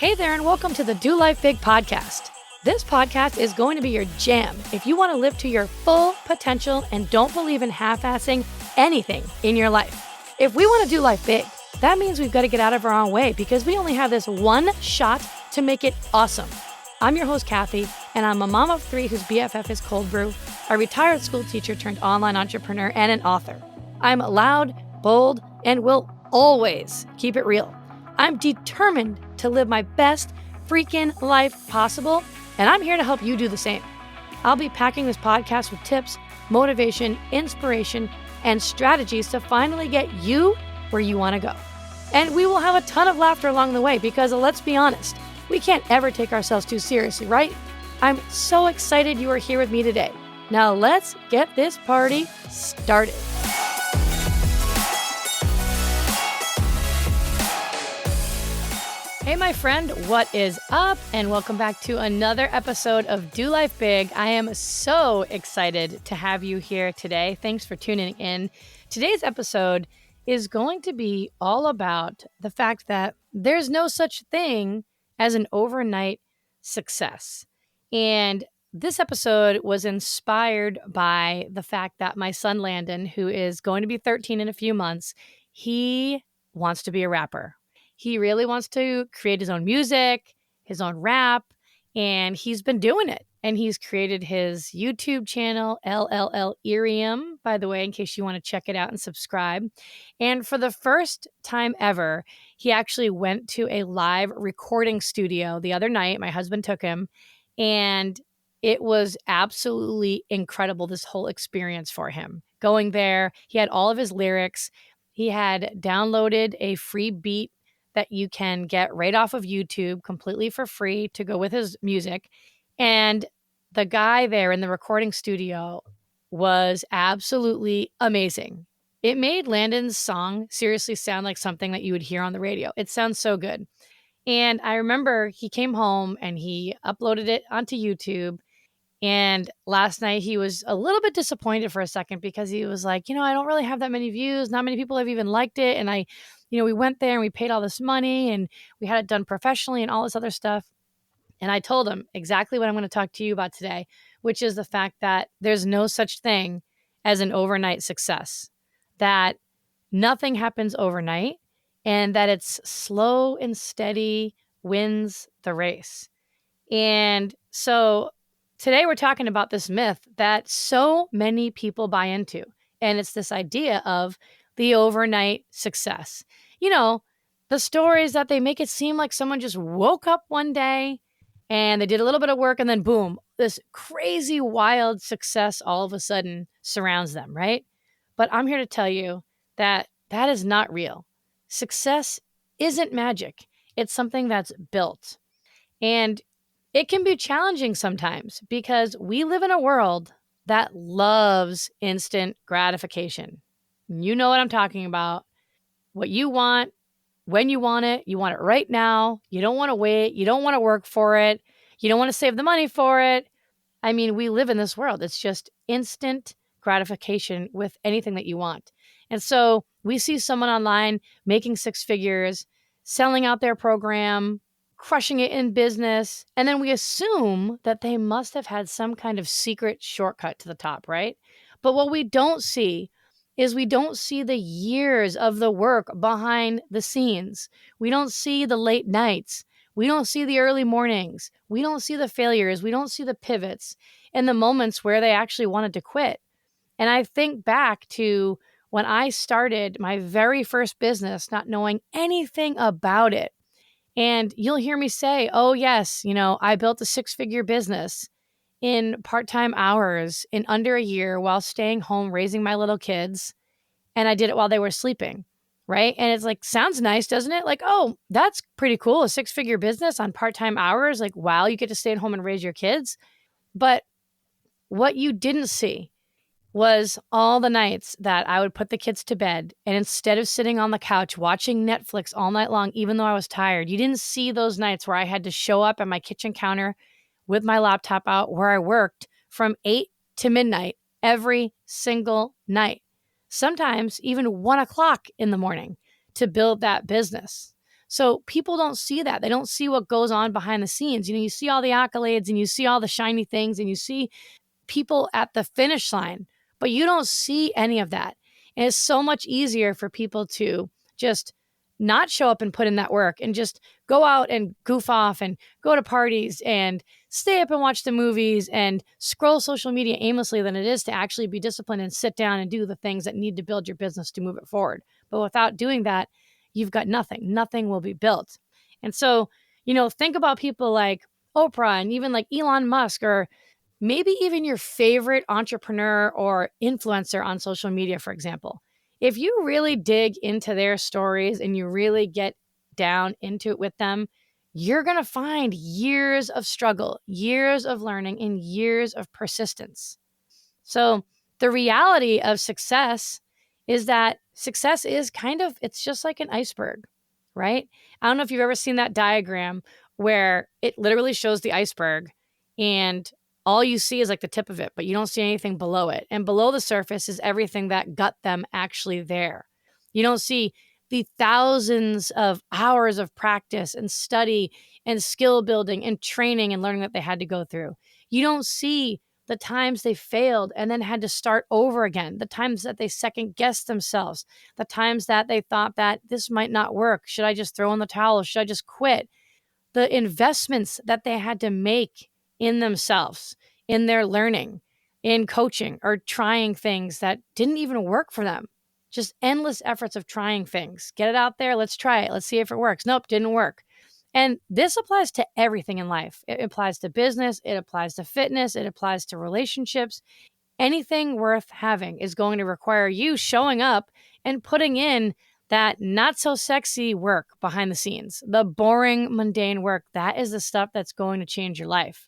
Hey there, and welcome to the Do Life Big podcast. This podcast is going to be your jam if you want to live to your full potential and don't believe in half-assing anything in your life. If we want to do life big, that means we've got to get out of our own way because we only have this one shot to make it awesome. I'm your host, Kathy, and I'm a mom of three whose BFF is cold brew, a retired school teacher turned online entrepreneur, and an author. I'm loud, bold, and will always keep it real. I'm determined to live my best freaking life possible, and I'm here to help you do the same. I'll be packing this podcast with tips, motivation, inspiration, and strategies to finally get you where you want to go. And we will have a ton of laughter along the way because, let's be honest, we can't ever take ourselves too seriously, right? I'm so excited you are here with me today. Now let's get this party started. Hey, my friend, what is up? And welcome back to another episode of Do Life Big. I am so excited to have you here today. Thanks for tuning in. Today's episode is going to be all about the fact that there's no such thing as an overnight success. And this episode was inspired by the fact that my son, Landon, who is going to be 13 in a few months, he wants to be a rapper. He really wants to create his own music, his own rap, and he's been doing it. And he's created his YouTube channel, LLLirium, by the way, in case you want to check it out and subscribe. And for the first time ever, he actually went to a live recording studio the other night. My husband took him, and it was absolutely incredible, this whole experience for him. Going there, he had all of his lyrics. He had downloaded a free beat that you can get right off of YouTube completely for free to go with his music. And the guy there in the recording studio was absolutely amazing. It made Landon's song seriously sound like something that you would hear on the radio. It sounds so good. And I remember he came home and he uploaded it onto YouTube. And last night he was a little bit disappointed for a second because he was like, I don't really have that many views. Not many people have even liked it. And we went there and we paid all this money and we had it done professionally and all this other stuff. And I told him exactly what I'm going to talk to you about today, which is the fact that there's no such thing as an overnight success, that nothing happens overnight, and that it's slow and steady wins the race. And so today we're talking about this myth that so many people buy into, and it's this idea of the overnight success. The stories that they make it seem like someone just woke up one day and they did a little bit of work and then boom, this crazy wild success all of a sudden surrounds them, right? But I'm here to tell you that that is not real. Success isn't magic. It's something that's built. And it can be challenging sometimes because we live in a world that loves instant gratification. You know what I'm talking about. What you want, when you want it right now. You don't want to wait. You don't want to work for it. You don't want to save the money for it. I mean, we live in this world. It's just instant gratification with anything that you want. And so we see someone online making six figures, selling out their program, crushing it in business, and then we assume that they must have had some kind of secret shortcut to the top, right? But what we don't see is we don't see the years of the work behind the scenes. We don't see the late nights. We don't see the early mornings. We don't see the failures. We don't see the pivots and the moments where they actually wanted to quit. And I think back to when I started my very first business, not knowing anything about it. And you'll hear me say, oh, yes, I built a six-figure business in part-time hours in under a year while staying home raising my little kids. And I did it while they were sleeping, right? And it's like, sounds nice, doesn't it? Like, oh, that's pretty cool. A six-figure business on part-time hours. Like, wow, you get to stay at home and raise your kids. But what you didn't see was all the nights that I would put the kids to bed, and instead of sitting on the couch watching Netflix all night long, even though I was tired, you didn't see those nights where I had to show up at my kitchen counter with my laptop out where I worked from 8 to midnight every single night, sometimes even 1 o'clock in the morning to build that business. So people don't see that. They don't see what goes on behind the scenes. You see all the accolades and you see all the shiny things and you see people at the finish line, but you don't see any of that. And it's so much easier for people to just not show up and put in that work and just go out and goof off and go to parties and stay up and watch the movies and scroll social media aimlessly than it is to actually be disciplined and sit down and do the things that need to build your business to move it forward. But without doing that, you've got nothing. Nothing will be built. And so, think about people like Oprah and even like Elon Musk, or maybe even your favorite entrepreneur or influencer on social media, for example. If you really dig into their stories and you really get down into it with them, you're going to find years of struggle, years of learning, and years of persistence. So the reality of success is that success is it's just like an iceberg, right? I don't know if you've ever seen that diagram where it literally shows the iceberg and all you see is like the tip of it, but you don't see anything below it. And below the surface is everything that got them actually there. You don't see the thousands of hours of practice and study and skill building and training and learning that they had to go through. You don't see the times they failed and then had to start over again, the times that they second guessed themselves, the times that they thought that this might not work. Should I just throw in the towel? Should I just quit? The investments that they had to make in themselves, in their learning, in coaching, or trying things that didn't even work for them. Just endless efforts of trying things. Get it out there. Let's try it. Let's see if it works. Nope, didn't work. And this applies to everything in life. It applies to business. It applies to fitness. It applies to relationships. Anything worth having is going to require you showing up and putting in that not so sexy work behind the scenes, the boring, mundane work. That is the stuff that's going to change your life.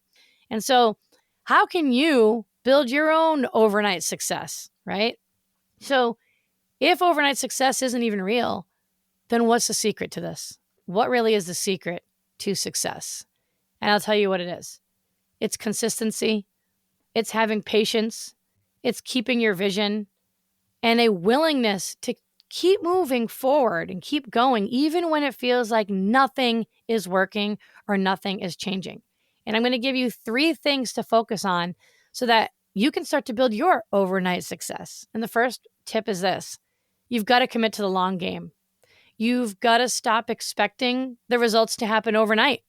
And so how can you build your own overnight success, right? So if overnight success isn't even real, then what's the secret to this? What really is the secret to success? And I'll tell you what it is. It's consistency. It's having patience. It's keeping your vision and a willingness to keep moving forward and keep going, even when it feels like nothing is working or nothing is changing. And I'm going to give you 3 things to focus on so that you can start to build your overnight success. And the first tip is this. You've got to commit to the long game. You've got to stop expecting the results to happen overnight,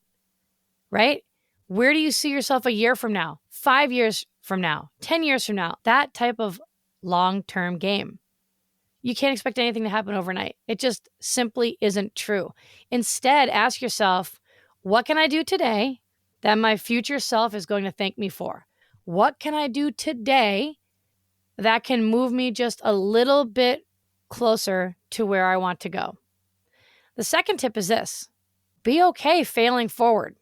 right? Where do you see yourself a year from now, 5 years from now, 10 years from now? That type of long-term game. You can't expect anything to happen overnight. It just simply isn't true. Instead, ask yourself, what can I do today that my future self is going to thank me for? What can I do today that can move me just a little bit closer to where I want to go? The second tip is this. Be okay failing forward.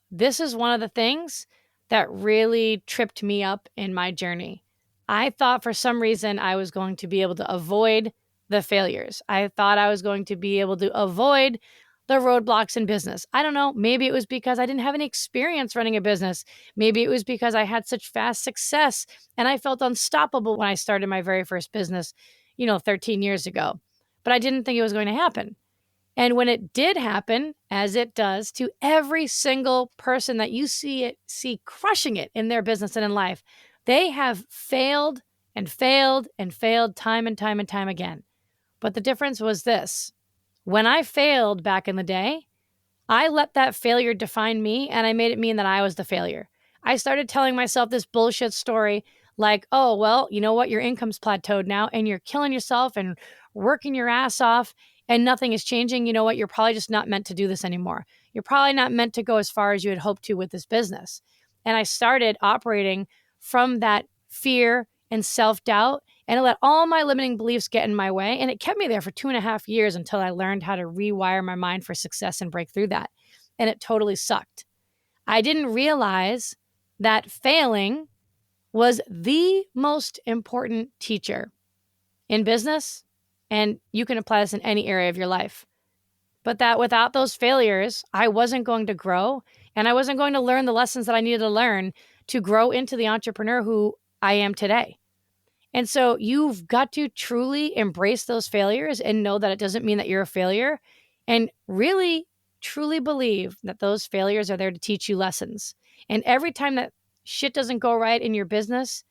This is one of the things that really tripped me up in my journey. I thought for some reason I was going to be able to avoid the failures. I thought I was going to be able to avoid the roadblocks in business. I don't know. Maybe it was because I didn't have any experience running a business. Maybe it was because I had such fast success and I felt unstoppable when I started my very first business, 13 years ago. But I didn't think it was going to happen. And when it did happen, as it does to every single person that you see crushing it in their business and in life, they have failed and failed and failed time and time and time again. But the difference was this. When I failed back in the day, I let that failure define me and I made it mean that I was the failure. I started telling myself this bullshit story like, oh, well, you know what? Your income's plateaued now and you're killing yourself and working your ass off and nothing is changing. You know what? You're probably just not meant to do this anymore. You're probably not meant to go as far as you had hoped to with this business. And I started operating from that fear and self-doubt, and I let all my limiting beliefs get in my way. And it kept me there for 2.5 years until I learned how to rewire my mind for success and break through that. And it totally sucked. I didn't realize that failing was the most important teacher in business. And you can apply this in any area of your life. But that without those failures, I wasn't going to grow and I wasn't going to learn the lessons that I needed to learn to grow into the entrepreneur who I am today. And so you've got to truly embrace those failures and know that it doesn't mean that you're a failure. and really, truly believe that those failures are there to teach you lessons. And every time that shit doesn't go right in your business,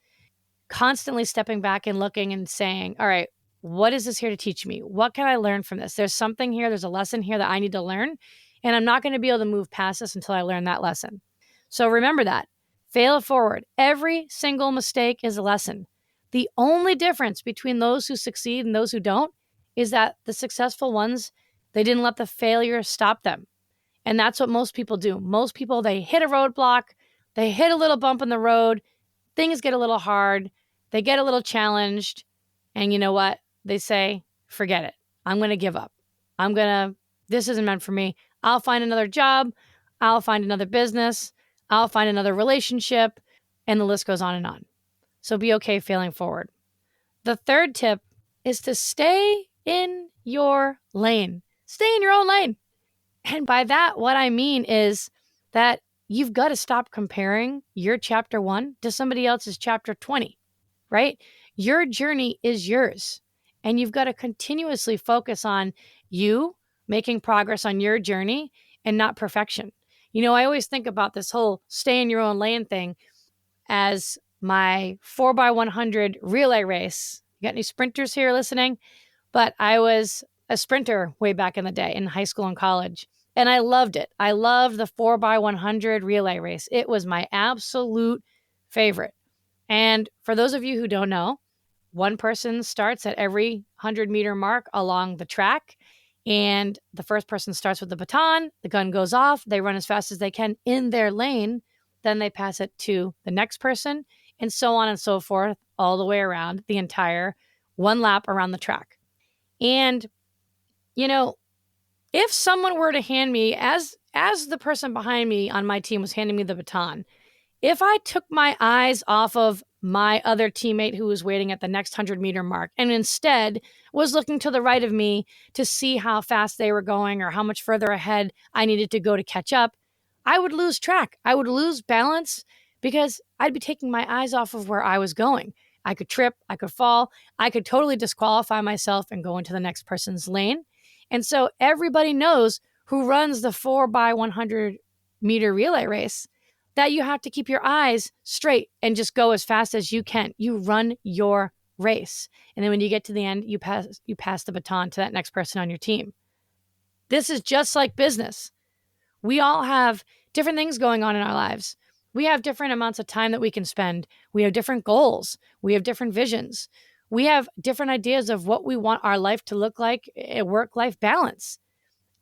constantly stepping back and looking and saying, all right, what is this here to teach me? What can I learn from this? There's something here, there's a lesson here that I need to learn. And I'm not going to be able to move past this until I learn that lesson. So remember that. Fail it forward. Every single mistake is a lesson. The only difference between those who succeed and those who don't is that the successful ones, they didn't let the failure stop them. And that's what most people do. Most people, they hit a roadblock, they hit a little bump in the road, things get a little hard, they get a little challenged, and you know what? They say, forget it. I'm going to give up. This isn't meant for me. I'll find another job. I'll find another business. I'll find another relationship. And the list goes on and on. So be okay failing forward. The third tip is to stay in your lane. Stay in your own lane. And by that, what I mean is that you've got to stop comparing your chapter 1 to somebody else's chapter 20, right? Your journey is yours. And you've got to continuously focus on you making progress on your journey and not perfection. You know, I always think about this whole stay in your own lane thing as my 4x100 relay race. You got any sprinters here listening? But I was a sprinter way back in the day in high school and college. And I loved it. I loved the 4x100 relay race. It was my absolute favorite. And for those of you who don't know, one person starts at every 100-meter mark along the track. And the first person starts with the baton. The gun goes off. They run as fast as they can in their lane. Then they pass it to the next person, and so on and so forth, all the way around the entire one lap around the track. And, you know, if someone were to hand me, as the person behind me on my team was handing me the baton, if I took my eyes off of my other teammate who was waiting at the next 100-meter mark and instead was looking to the right of me to see how fast they were going or how much further ahead I needed to go to catch up, I would lose track. I would lose balance because I'd be taking my eyes off of where I was going. I could trip, I could fall, I could totally disqualify myself and go into the next person's lane. And so everybody knows who runs the 4x100-meter relay race that you have to keep your eyes straight and just go as fast as you can. You run your race. And then when you get to the end, you pass the baton to that next person on your team. This is just like business. We all have different things going on in our lives. We have different amounts of time that we can spend. We have different goals. We have different visions. We have different ideas of what we want our life to look like, a work-life balance.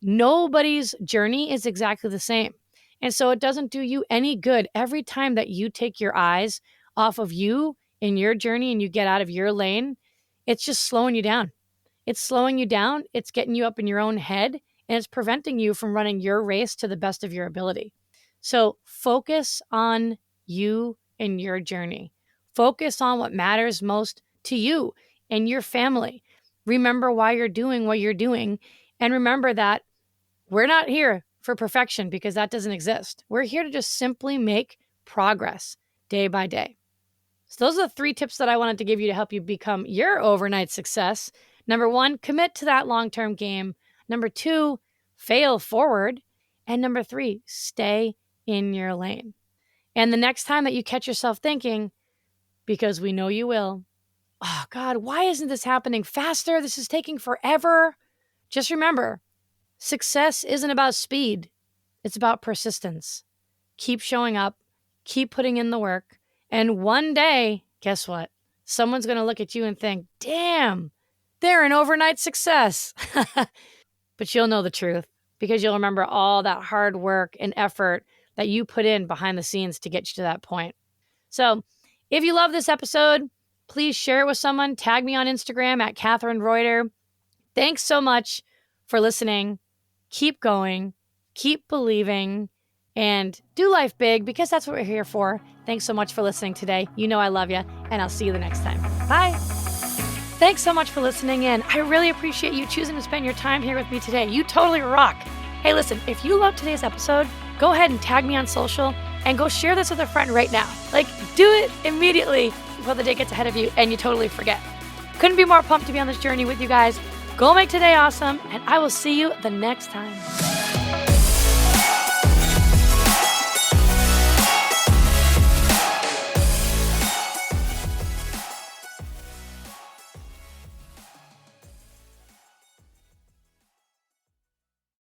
Nobody's journey is exactly the same. And so it doesn't do you any good every time that you take your eyes off of you in your journey and you get out of your lane. It's just slowing you down. It's slowing you down. It's getting you up in your own head, and it's preventing you from running your race to the best of your ability. So focus on you and your journey. Focus on what matters most to you and your family. Remember why you're doing what you're doing. And remember that we're not here for perfection because that doesn't exist. We're here to just simply make progress day by day. So those are the 3 tips that I wanted to give you to help you become your overnight success. Number 1, commit to that long-term game. Number 2, fail forward. And number 3, stay in your lane. And the next time that you catch yourself thinking, because we know you will, oh God, why isn't this happening faster? This is taking forever. Just remember, success isn't about speed. It's about persistence. Keep showing up, keep putting in the work. And one day, guess what? Someone's going to look at you and think, damn, they're an overnight success. But you'll know the truth because you'll remember all that hard work and effort that you put in behind the scenes to get you to that point. So if you love this episode, please share it with someone. Tag me on Instagram at Catherine Reuter. Thanks so much for listening. Keep going, keep believing, and do life big because that's what we're here for. Thanks so much for listening today. You know I love you, and I'll see you the next time. Bye. Thanks so much for listening in. I really appreciate you choosing to spend your time here with me today. You totally rock. Hey, listen, if you loved today's episode, go ahead and tag me on social and go share this with a friend right now. Like, do it immediately before the day gets ahead of you and you totally forget. Couldn't be more pumped to be on this journey with you guys. Go make today awesome, and I will see you the next time.